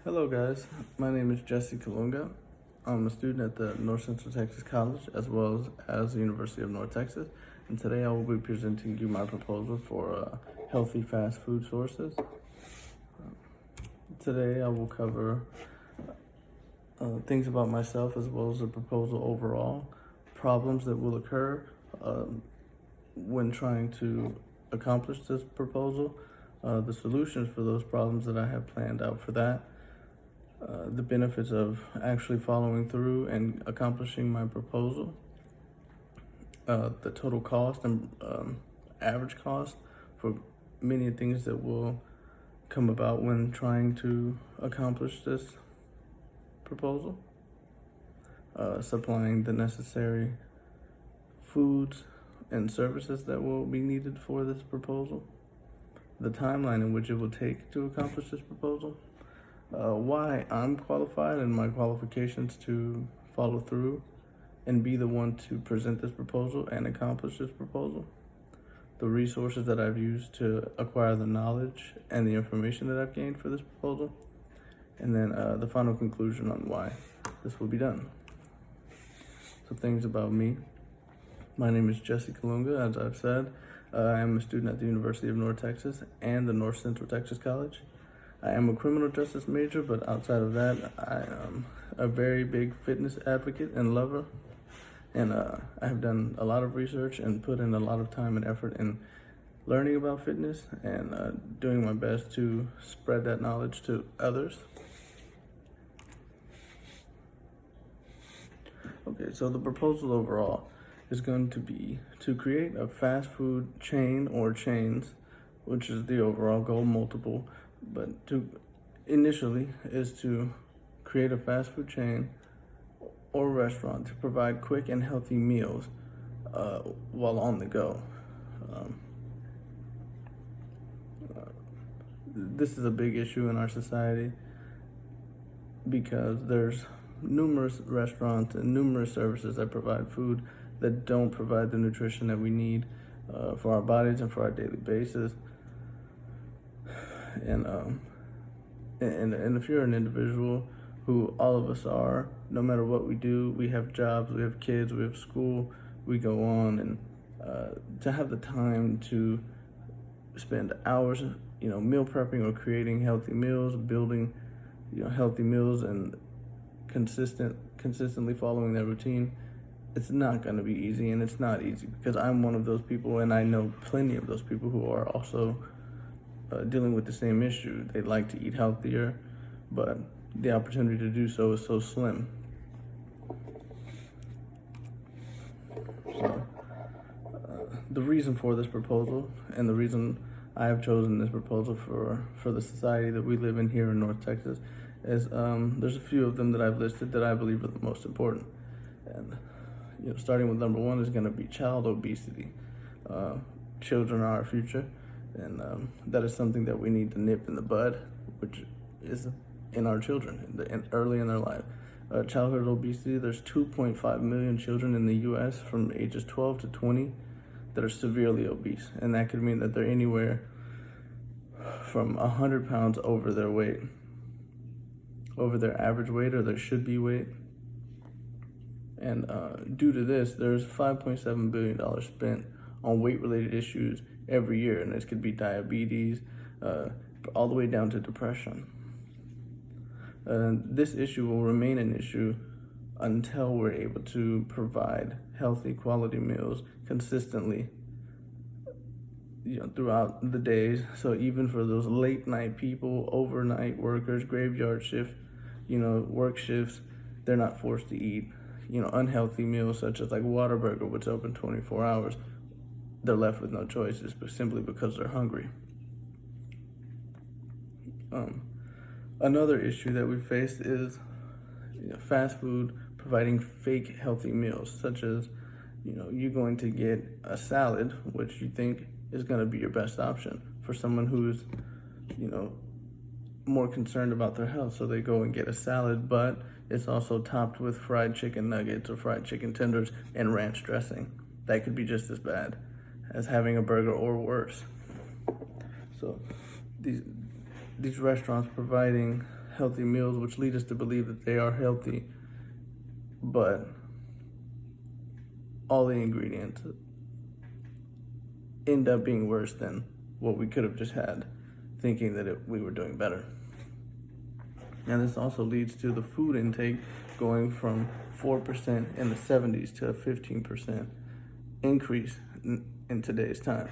Hello guys, my name is Jesse Kalunga. I'm a student at the North Central Texas College as well as the University of North Texas, and today I will be presenting you my proposal for healthy fast food sources. Today I will cover things about myself as well as the proposal overall, problems that will occur when trying to accomplish this proposal, the solutions for those problems that I have planned out for that, the benefits of actually following through and accomplishing my proposal, the total cost and average cost for many things that will come about when trying to accomplish this proposal, supplying the necessary foods and services that will be needed for this proposal, the timeline in which it will take to accomplish this proposal, why I'm qualified and my qualifications to follow through and be the one to present this proposal and accomplish this proposal, the resources that I've used to acquire the knowledge and the information that I've gained for this proposal, and then the final conclusion on why this will be done. So things about me. My name is Jesse Kalunga, as I've said. I am a student at the University of North Texas and the North Central Texas College. I am a criminal justice major, but outside of that, I am a very big fitness advocate and lover. And I have done a lot of research and put in a lot of time and effort in learning about fitness and doing my best to spread that knowledge to others. Okay, so the proposal overall is going to be to create a fast food chain or chains, which is the overall goal, multiple, but to initially is to create a fast food chain or restaurant to provide quick and healthy meals while on the go. This is a big issue in our society because there's numerous restaurants and numerous services that provide food that don't provide the nutrition that we need for our bodies and for our daily basis. And if you're an individual, who all of us are, no matter what we do, we have jobs, we have kids, we have school, we go on, and to have the time to spend hours, meal prepping or creating healthy meals, building, healthy meals, and consistently following that routine, it's not going to be easy, and it's not easy because I'm one of those people, and I know plenty of those people who are also dealing with the same issue. They'd like to eat healthier, but the opportunity to do so is so slim. So the reason for this proposal and the reason I have chosen this proposal for the society that we live in here in North Texas is there's a few of them that I've listed that I believe are the most important. And starting with number one is going to be child obesity. Children are our future, and that is something that we need to nip in the bud, which is in our children, early in their life. Childhood obesity, there's 2.5 million children in the U.S. from ages 12 to 20 that are severely obese, and that could mean that they're anywhere from 100 pounds over their weight, over their average weight or their should-be weight. And due to this, there's $5.7 billion spent on weight-related issues every year, and this could be diabetes, all the way down to depression. This issue will remain an issue until we're able to provide healthy, quality meals consistently, throughout the days. So even for those late night people, overnight workers, graveyard shift, work shifts, they're not forced to eat unhealthy meals such as like Whataburger, which is open 24 hours. They're left with no choices, but simply because they're hungry. Another issue that we face is fast food providing fake healthy meals, such as you're going to get a salad, which you think is going to be your best option for someone who's more concerned about their health. So they go and get a salad, but it's also topped with fried chicken nuggets or fried chicken tenders and ranch dressing. That could be just as bad as having a burger or worse. So these restaurants providing healthy meals, which lead us to believe that they are healthy, but all the ingredients end up being worse than what we could have just had, thinking that we were doing better. And this also leads to the food intake going from 4% in the 70s to a 15% increase in today's time.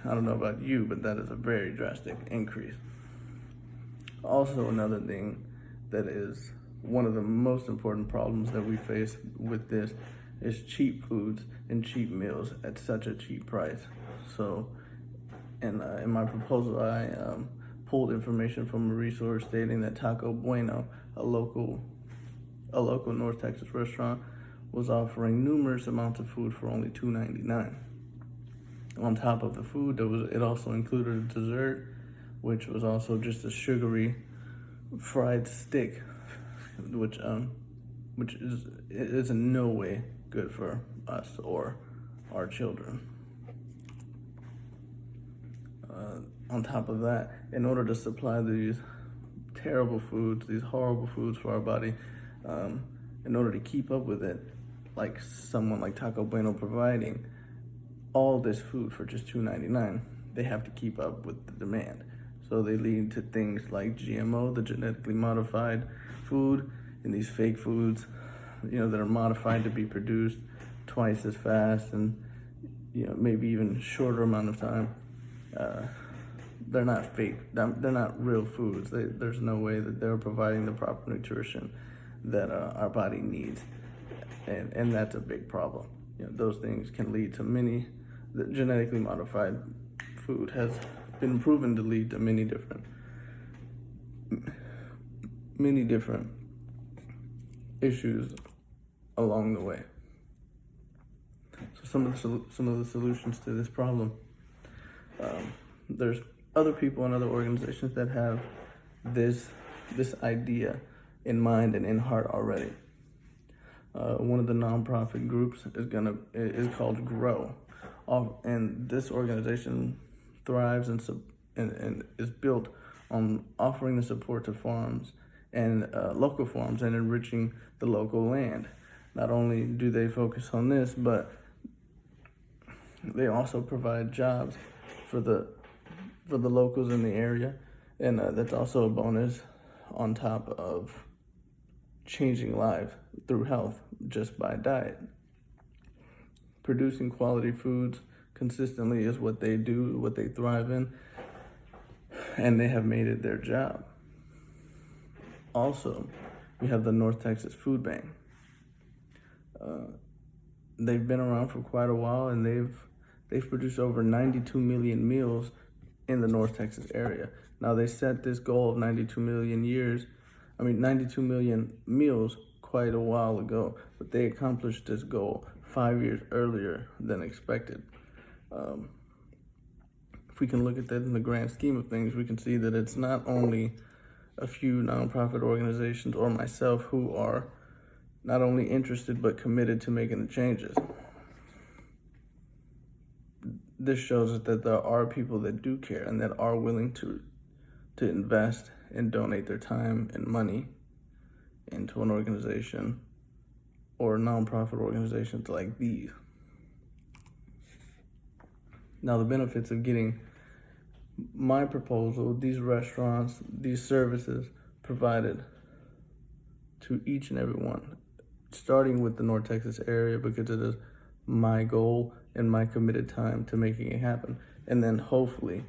I don't know about you, but that is a very drastic increase. Also, another thing that is one of the most important problems that we face with this is cheap foods and cheap meals at such a cheap price. So in my proposal, I pulled information from a resource stating that Taco Bueno, a local North Texas restaurant, was offering numerous amounts of food for only $2.99. On top of the food, it also included a dessert, which was also just a sugary fried stick, which is in no way good for us or our children. On top of that, in order to supply these terrible foods, these horrible foods for our body, in order to keep up with it, like someone like Taco Bueno providing all this food for just $2.99, they have to keep up with the demand. So they lead to things like GMO, the genetically modified food, and these fake foods, that are modified to be produced twice as fast and, maybe even shorter amount of time. They're not fake. They're not real foods. There's no way that they're providing the proper nutrition that our body needs, and that's a big problem. Those things can lead to the genetically modified food has been proven to lead to many different issues along the way. So some of the solutions to this problem. There's other people and other organizations that have this idea in mind and in heart already. One of the nonprofit groups is called Grow, and this organization thrives and is built on offering the support to farms and local farms and enriching the local land. Not only do they focus on this, but they also provide jobs for the locals in the area, and that's also a bonus on top of changing lives through health just by diet. Producing quality foods consistently is what they do, what they thrive in, and they have made it their job. Also, we have the North Texas Food Bank. They've been around for quite a while, and they've produced over 92 million meals in the North Texas area. Now, they set this goal of 92 million meals quite a while ago, but they accomplished this goal 5 years earlier than expected. If we can look at that in the grand scheme of things, we can see that it's not only a few nonprofit organizations or myself who are not only interested but committed to making the changes. This shows us that there are people that do care and that are willing to invest and donate their time and money into an organization or nonprofit organizations like these. Now, the benefits of getting my proposal, these restaurants, these services provided to each and every one, starting with the North Texas area, because it is my goal and my committed time to making it happen. And then hopefully,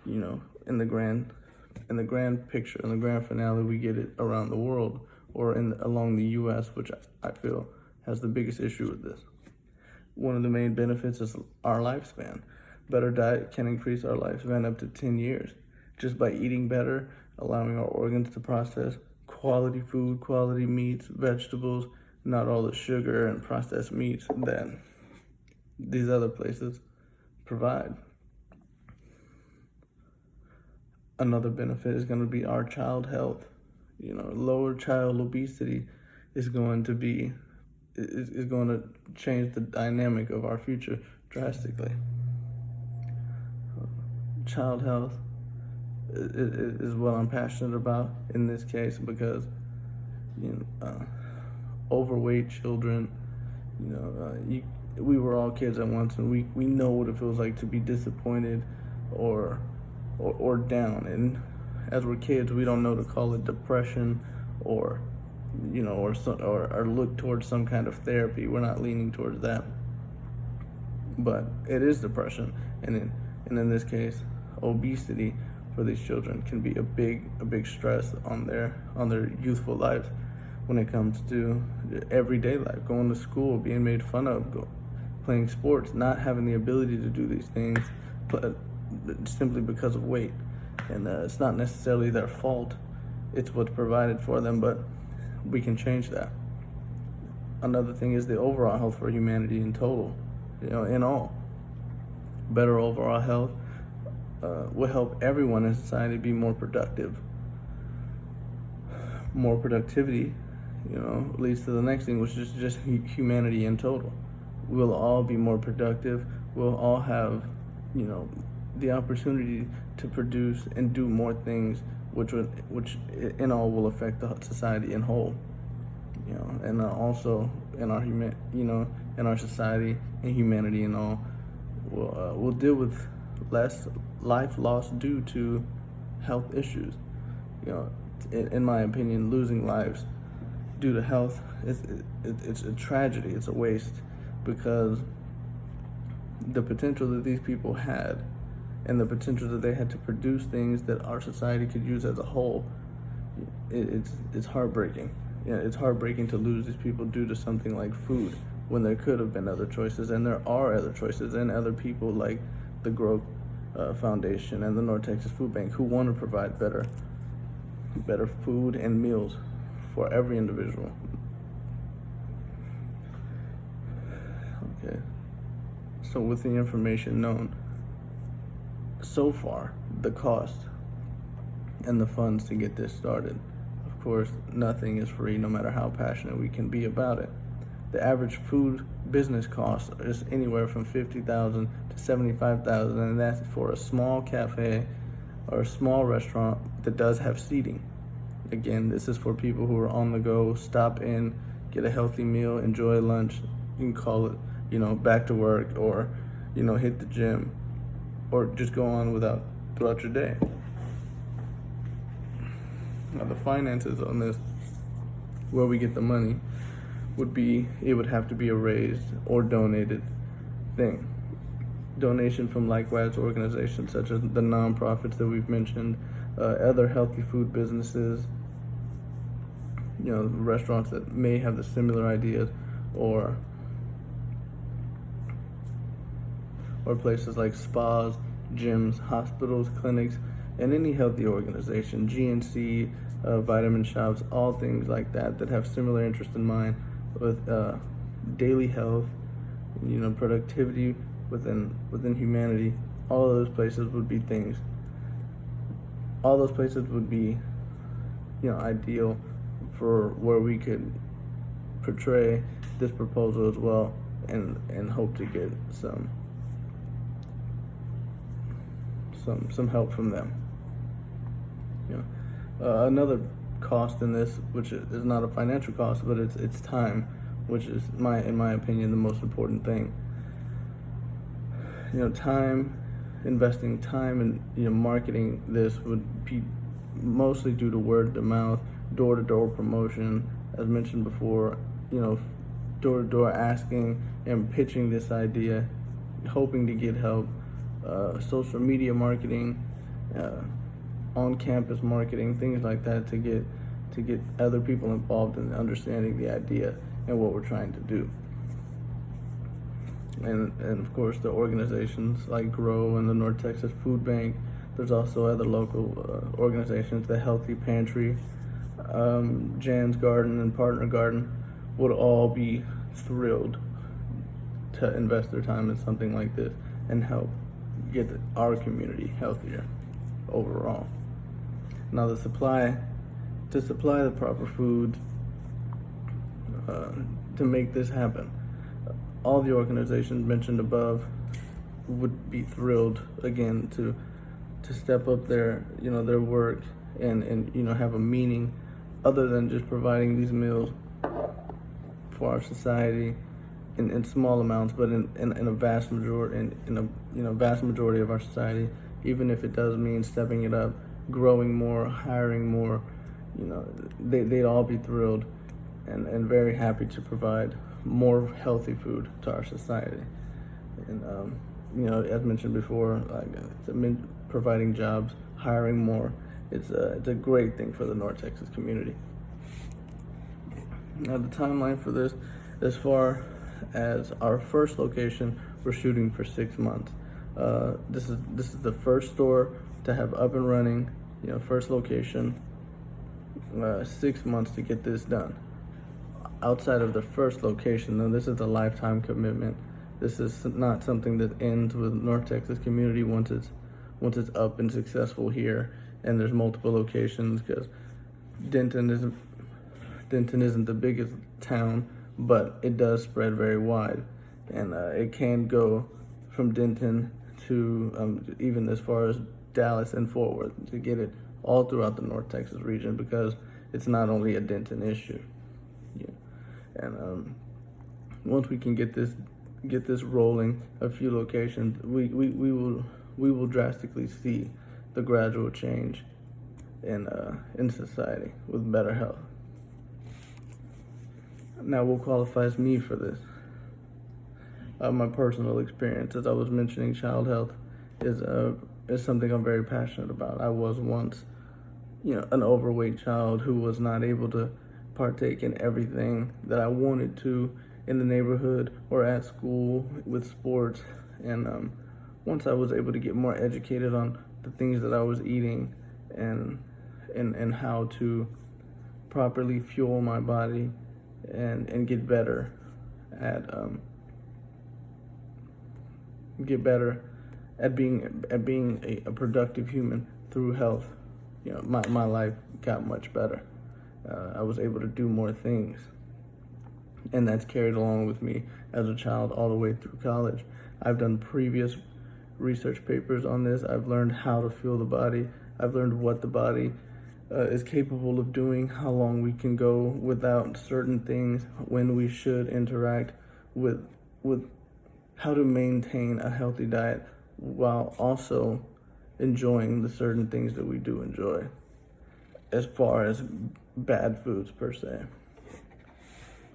in the grand picture, in the grand finale, we get it around the world or along the U.S., which I feel has the biggest issue with this. One of the main benefits is our lifespan. Better diet can increase our lifespan up to 10 years. Just by eating better, allowing our organs to process quality food, quality meats, vegetables, not all the sugar and processed meats that these other places provide. Another benefit is going to be our child health. Lower child obesity is going to change the dynamic of our future drastically. Child health is what I'm passionate about in this case, because overweight children, we were all kids at once, and we know what it feels like to be disappointed or down. And as we're kids, we don't know to call it depression or or look towards some kind of therapy. We're not leaning towards that, but it is depression, and in this case, obesity for these children can be a big stress on their youthful lives when it comes to everyday life, going to school, being made fun of, playing sports, not having the ability to do these things simply because of weight. And it's not necessarily their fault, it's what's provided for them, but we can change that. Another thing is the overall health for humanity in total, in all. Better overall health will help everyone in society be more productive. More productivity, leads to the next thing, which is just humanity in total. We'll all be more productive. We'll all have, the opportunity to produce and do more things, which in all will affect the society in whole. And also in our in our society and humanity and all, we'll deal with less life loss due to health issues. In my opinion, losing lives due to health it's a tragedy. It's a waste, because the potential that these people had and the potential that they had to produce things that our society could use as a whole, it's heartbreaking. It's heartbreaking to lose these people due to something like food, when there could have been other choices, and there are other choices, and other people like the Growth Foundation and the North Texas Food Bank who want to provide better food and meals for every individual. Okay, so with the information known so far, the cost and the funds to get this started, of course, nothing is free, no matter how passionate we can be about it. The average food business cost is anywhere from $50,000 to $75,000, and that's for a small cafe or a small restaurant that does have seating. Again, this is for people who are on the go, stop in, get a healthy meal, enjoy lunch. You can call it, back to work, or, hit the gym, or just go on throughout your day. Now, the finances on this, where we get the money, it would have to be a raised or donated thing. Donation from likewise organizations such as the nonprofits that we've mentioned, other healthy food businesses, restaurants that may have the similar ideas, or places like spas, gyms, hospitals, clinics, and any healthy organization, GNC, vitamin shops, all things like that have similar interest in mind with daily health, productivity within humanity. All of those places would be things. All those places would be, ideal for where we could portray this proposal as well, and hope to get some help from them. Another cost in this, which is not a financial cost, but it's time, which is in my opinion the most important thing. Investing time in marketing this would be mostly due to word of mouth, door-to-door promotion, as mentioned before, door-to-door asking and pitching this idea, hoping to get help, social media marketing, on-campus marketing, things like that, to get other people involved in understanding the idea and what we're trying to do. And of course, the organizations like GROW and the North Texas Food Bank. There's also other local organizations, the Healthy Pantry, Jan's Garden, and Partner Garden, would all be thrilled to invest their time in something like this and help get our community healthier overall. Now, to supply the proper food to make this happen, all the organizations mentioned above would be thrilled, again, to to step up their work and have a meaning other than just providing these meals for our society in small amounts, but in a vast majority in a vast majority of our society, even if it does mean stepping it up, growing more, hiring more, they'd all be thrilled and very happy to provide more healthy food to our society. And as mentioned before, providing jobs, hiring more, it's a great thing for the North Texas community. Now the timeline for this, as far as our first location, we're shooting for 6 months. This is the first store to have up and running, first location. 6 months to get this done. Outside of the first location, though, this is a lifetime commitment. This is not something that ends with North Texas community once it's up and successful here, and there's multiple locations, because Denton isn't the biggest town, but it does spread very wide, and it can go from Denton to even as far as Dallas and Fort Worth, to get it all throughout the North Texas region, because it's not only a Denton issue. Yeah. And once we can get this rolling, a few locations, we will drastically see the gradual change in society with better health. Now, what qualifies me for this? My personal experience, as I was mentioning, child health is something I'm very passionate about. I was once, an overweight child who was not able to partake in everything that I wanted to in the neighborhood or at school with sports. And once I was able to get more educated on the things that I was eating and how to properly fuel my body and get better at being a productive human through health, my life got much better. I was able to do more things, and that's carried along with me as a child all the way through college. I've done previous research papers on this. I've learned how to fuel the body. I've learned what the body is capable of doing, how long we can go without certain things, when we should interact with how to maintain a healthy diet while also enjoying the certain things that we do enjoy, as far as bad foods per se.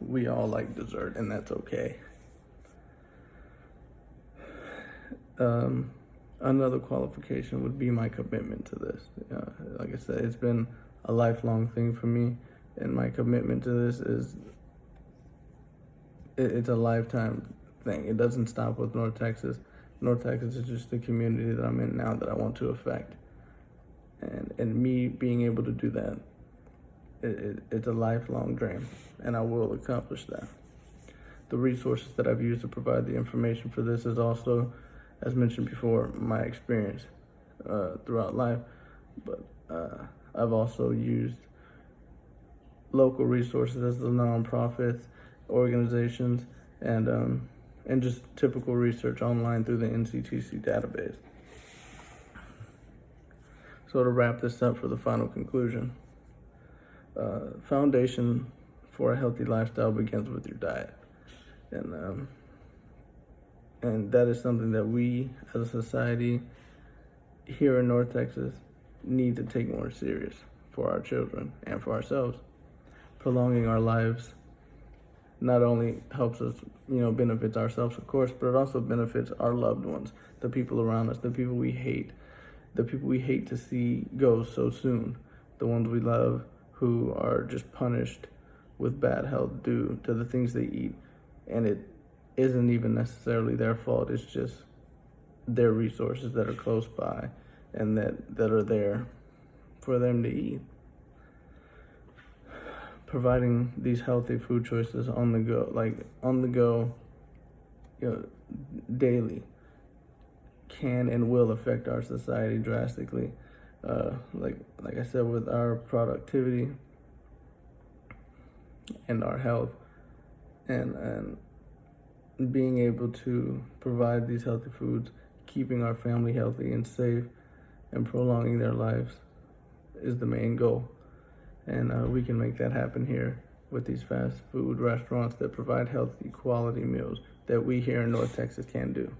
We all like dessert, and that's okay. Another qualification would be my commitment to this. Like I said, it's been a lifelong thing for me, and my commitment to this it's a lifetime thing. It doesn't stop with North Texas. North Texas is just the community that I'm in now that I want to affect. And me being able to do that, it's a lifelong dream, and I will accomplish that. The resources that I've used to provide the information for this is also, as mentioned before, my experience throughout life, but I've also used local resources as the nonprofits, organizations, and just typical research online through the NCTC database. So to wrap this up for the final conclusion, foundation for a healthy lifestyle begins with your diet, and that is something that we as a society here in North Texas need to take more serious for our children and for ourselves. Prolonging our lives not only helps us, benefits ourselves, of course, but it also benefits our loved ones, the people around us, the people we hate to see go so soon, the ones we love who are just punished with bad health due to the things they eat. And it isn't even necessarily their fault, it's just their resources that are close by and that are there for them to eat. Providing these healthy food choices on the go, daily, can and will affect our society drastically. Like I said, with our productivity and our health, and being able to provide these healthy foods, keeping our family healthy and safe, and prolonging their lives is the main goal. And we can make that happen here with these fast food restaurants that provide healthy, quality meals that we here in North Texas can do.